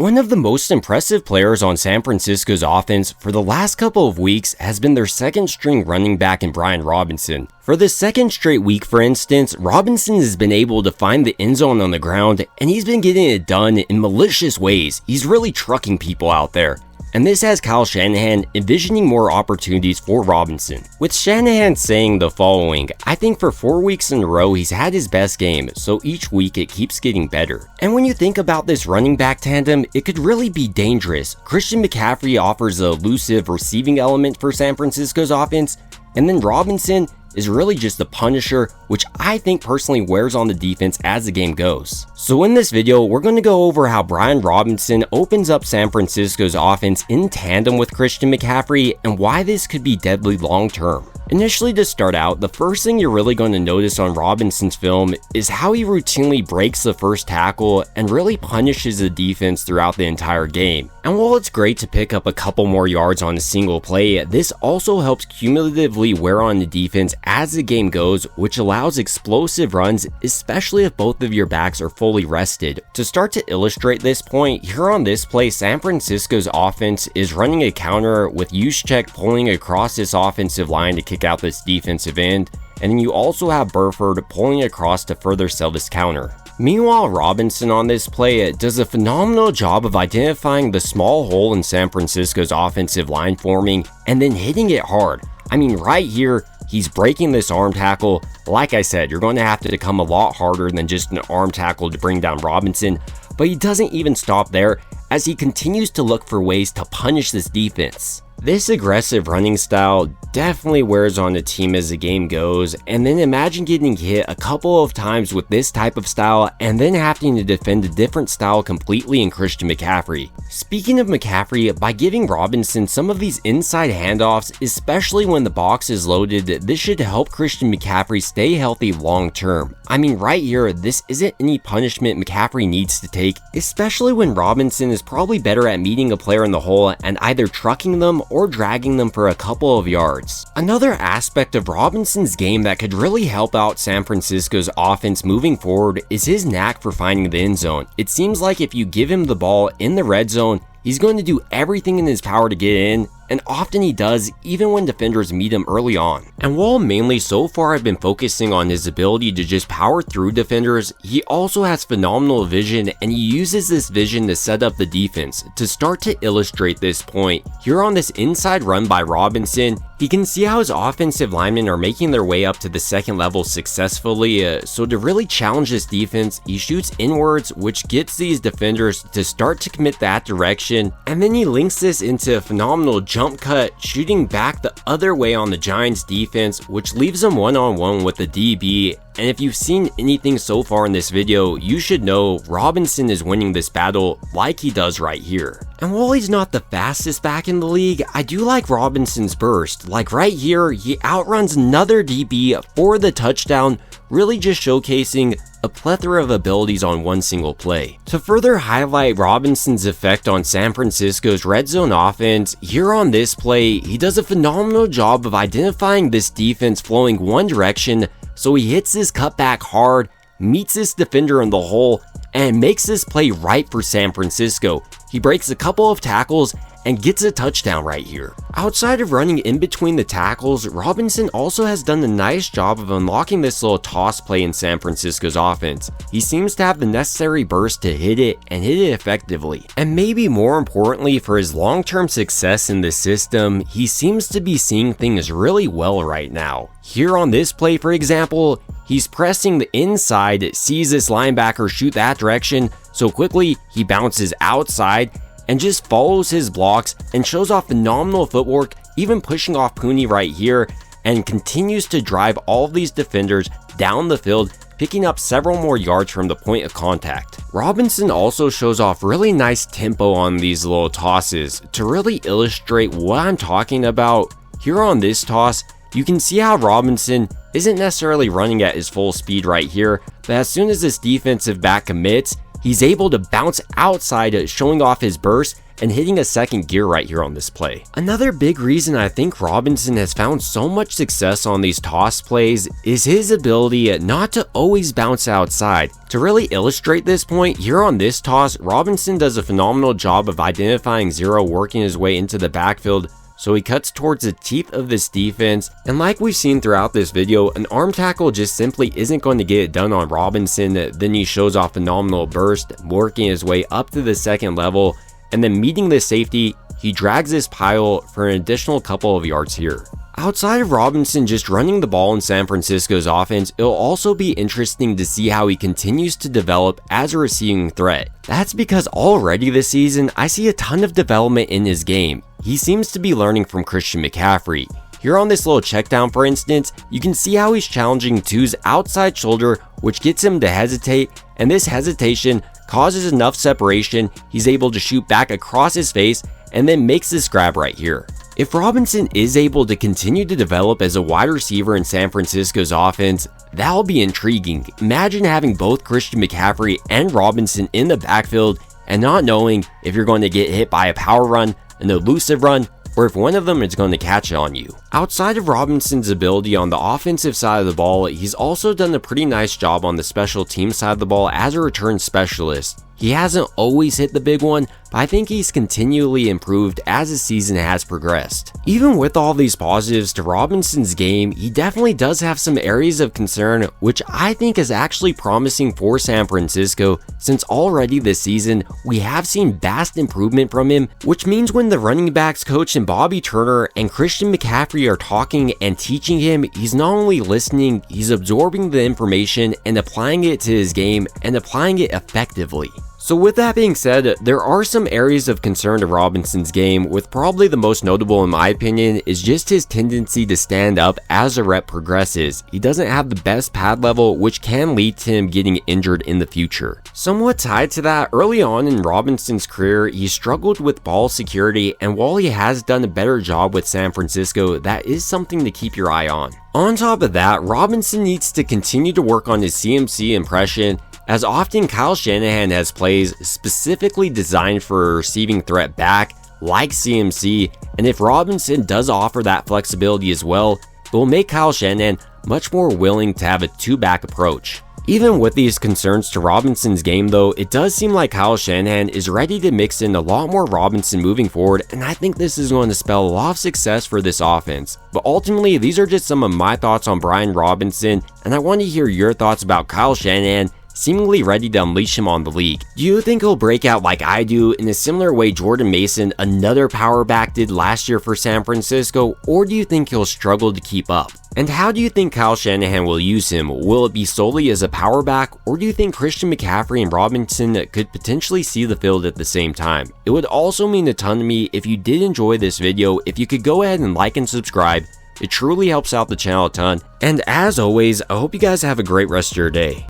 One of the most impressive players on San Francisco's offense for the last couple of weeks has been their second string running back in Brian Robinson. For the second straight week, for instance, Robinson has been able to find the end zone on the ground, and he's been getting it done in malicious ways. He's really trucking people out there. And this has Kyle Shanahan envisioning more opportunities for Robinson. With Shanahan saying the following, "I think for 4 weeks in a row he's had his best game, so each week it keeps getting better." And when you think about this running back tandem, it could really be dangerous. Christian McCaffrey offers a elusive receiving element for San Francisco's offense, and then Robinson is really just a punisher, which I think personally wears on the defense as the game goes. So in this video, we're going to go over how Brian Robinson opens up San Francisco's offense in tandem with Christian McCaffrey and why this could be deadly long term. Initially, to start out, the first thing you're really going to notice on Robinson's film is how he routinely breaks the first tackle and really punishes the defense throughout the entire game. And while it's great to pick up a couple more yards on a single play, this also helps cumulatively wear on the defense as the game goes, which allows explosive runs, especially if both of your backs are fully rested. To start to illustrate this point, here on this play, San Francisco's offense is running a counter with Juszczyk pulling across this offensive line to kick out this defensive end, and then you also have Burford pulling across to further sell this counter. Meanwhile, Robinson on this play does a phenomenal job of identifying the small hole in San Francisco's offensive line forming and then hitting it hard. I mean, right here, he's breaking this arm tackle. Like I said, you're going to have to come a lot harder than just an arm tackle to bring down Robinson, but he doesn't even stop there as he continues to look for ways to punish this defense. This aggressive running style definitely wears on the team as the game goes, and then imagine getting hit a couple of times with this type of style and then having to defend a different style completely in Christian McCaffrey. Speaking of McCaffrey, by giving Robinson some of these inside handoffs, especially when the box is loaded, this should help Christian McCaffrey stay healthy long term. I mean, right here, this isn't any punishment McCaffrey needs to take, especially when Robinson is probably better at meeting a player in the hole and either trucking them or dragging them for a couple of yards. Another aspect of Robinson's game that could really help out San Francisco's offense moving forward is his knack for finding the end zone. It seems like if you give him the ball in the red zone, he's going to do everything in his power to get in, and often he does, even when defenders meet him early on. And while mainly so far I've been focusing on his ability to just power through defenders, he also has phenomenal vision, and he uses this vision to set up the defense. To start to illustrate this point, here on this inside run by Robinson, he can see how his offensive linemen are making their way up to the second level successfully, so to really challenge this defense, he shoots inwards, which gets these defenders to start to commit that direction, and then he links this into a phenomenal jump cut, shooting back the other way on the Giants defense, which leaves them one-on-one with the DB. And if you've seen anything so far in this video, you should know Robinson is winning this battle like he does right here. And while he's not the fastest back in the league, I do like Robinson's burst. Like right here, he outruns another DB for the touchdown, really just showcasing a plethora of abilities on one single play. To further highlight Robinson's effect on San Francisco's red zone offense, here on this play, he does a phenomenal job of identifying this defense flowing one direction, so he hits this cutback hard, meets this defender in the hole, and makes this play right for San Francisco. He breaks a couple of tackles and gets a touchdown right here. Outside of running in between the tackles, Robinson also has done a nice job of unlocking this little toss play in San Francisco's offense. He seems to have the necessary burst to hit it and hit it effectively. And maybe more importantly for his long-term success in the system, he seems to be seeing things really well right now. Here on this play, for example, he's pressing the inside, sees this linebacker shoot that direction, so quickly he bounces outside and just follows his blocks and shows off phenomenal footwork, even pushing off Pooney right here, and continues to drive all of these defenders down the field, picking up several more yards from the point of contact. Robinson also shows off really nice tempo on these little tosses. To really illustrate what I'm talking about, here on this toss, you can see how Robinson isn't necessarily running at his full speed right here, but as soon as this defensive back commits, he's able to bounce outside, showing off his burst and hitting a second gear right here on this play. Another big reason I think Robinson has found so much success on these toss plays is his ability not to always bounce outside. To really illustrate this point, here on this toss, Robinson does a phenomenal job of identifying zero, working his way into the backfield, so he cuts towards the teeth of this defense, and like we've seen throughout this video, an arm tackle just simply isn't going to get it done on Robinson. Then he shows off phenomenal burst, working his way up to the second level, and then meeting the safety, he drags this pile for an additional couple of yards here. Outside of Robinson just running the ball in San Francisco's offense, it'll also be interesting to see how he continues to develop as a receiving threat. That's because already this season, I see a ton of development in his game. He seems to be learning from Christian McCaffrey. Here on this little check down, for instance, you can see how he's challenging Tu's outside shoulder, which gets him to hesitate, and this hesitation causes enough separation, he's able to shoot back across his face and then makes this grab right here. If Robinson is able to continue to develop as a wide receiver in San Francisco's offense, that'll be intriguing. Imagine having both Christian McCaffrey and Robinson in the backfield and not knowing if you're going to get hit by a power run, an elusive run, or if one of them is going to catch on you. Outside of Robinson's ability on the offensive side of the ball, he's also done a pretty nice job on the special team side of the ball as a return specialist. He hasn't always hit the big one, but I think he's continually improved as the season has progressed. Even with all these positives to Robinson's game, he definitely does have some areas of concern, which I think is actually promising for San Francisco, since already this season, we have seen vast improvement from him, which means when the running backs coach and Bobby Turner and Christian McCaffrey are talking and teaching him, he's not only listening, he's absorbing the information and applying it to his game and applying it effectively. So with that being said, there are some areas of concern to Robinson's game, with probably the most notable in my opinion is just his tendency to stand up as the rep progresses. He doesn't have the best pad level, which can lead to him getting injured in the future. Somewhat tied to that, early on in Robinson's career, he struggled with ball security, and while he has done a better job with San Francisco, that is something to keep your eye on. On top of that, Robinson needs to continue to work on his CMC impression, as often Kyle Shanahan has plays specifically designed for a receiving threat back like CMC, and if Robinson does offer that flexibility as well, it will make Kyle Shanahan much more willing to have a two-back approach. Even with these concerns to Robinson's game though, it does seem like Kyle Shanahan is ready to mix in a lot more Robinson moving forward, and I think this is going to spell a lot of success for this offense. But ultimately, these are just some of my thoughts on Brian Robinson, and I want to hear your thoughts about Kyle Shanahan seemingly ready to unleash him on the league. Do you think he'll break out like I do in a similar way Jordan Mason, another power back, did last year for San Francisco, or do you think he'll struggle to keep up? And how do you think Kyle Shanahan will use him? Will it be solely as a power back, or do you think Christian McCaffrey and Robinson could potentially see the field at the same time? It would also mean a ton to me if you did enjoy this video, if you could go ahead and like and subscribe. It truly helps out the channel a ton. And as always, I hope you guys have a great rest of your day.